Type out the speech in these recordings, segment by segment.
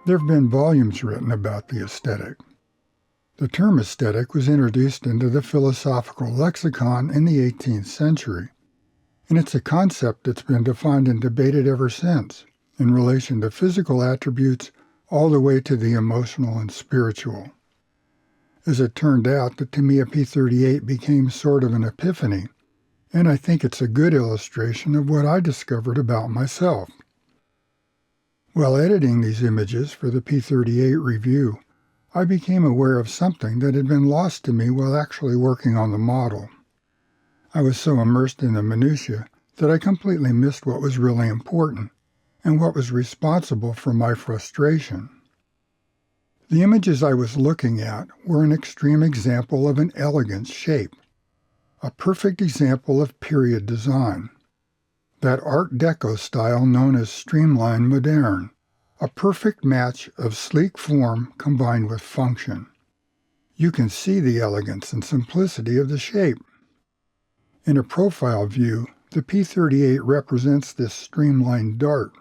There have been volumes written about the aesthetic. The term aesthetic was introduced into the philosophical lexicon in the 18th century, and it's a concept that's been defined and debated ever since, in relation to physical attributes all the way to the emotional and spiritual. As it turned out, the Tamiya P-38 became sort of an epiphany, and I think it's a good illustration of what I discovered about myself. While editing these images for the P-38 review, I became aware of something that had been lost to me while actually working on the model. I was so immersed in the minutiae that I completely missed what was really important and what was responsible for my frustration. The images I was looking at were an extreme example of an elegant shape, a perfect example of period design, that Art Deco style known as streamlined moderne, a perfect match of sleek form combined with function. You can see the elegance and simplicity of the shape. In a profile view, the P-38 represents this streamlined dart.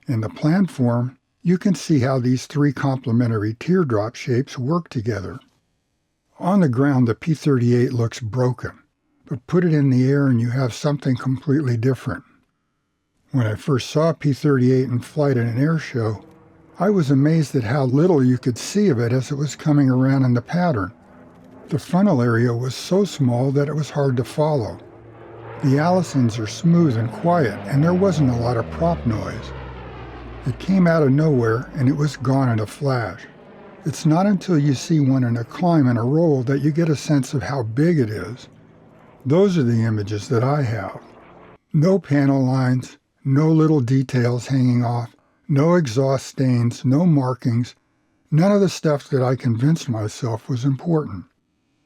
In the plan form, you can see how these three complementary teardrop shapes work together. On the ground, the P-38 looks broken, but put it in the air and you have something completely different. When I first saw a P-38 in flight at an air show, I was amazed at how little you could see of it as it was coming around in the pattern. The frontal area was so small that it was hard to follow. The Allisons are smooth and quiet, and there wasn't a lot of prop noise. It came out of nowhere, and it was gone in a flash. It's not until you see one in a climb and a roll that you get a sense of how big it is. Those are the images that I have. No panel lines, no little details hanging off, no exhaust stains, no markings, none of the stuff that I convinced myself was important.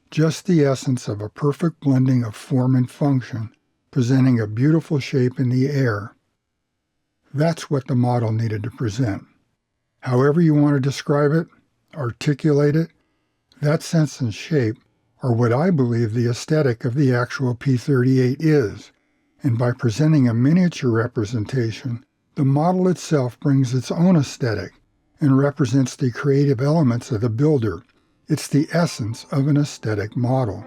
Just the essence of a perfect blending of form and function, presenting a beautiful shape in the air. That's what the model needed to present. However you want to describe it, articulate it, that sense and shape are what I believe the aesthetic of the actual P-38 is, and by presenting a miniature representation, the model itself brings its own aesthetic and represents the creative elements of the builder. It's the essence of an aesthetic model.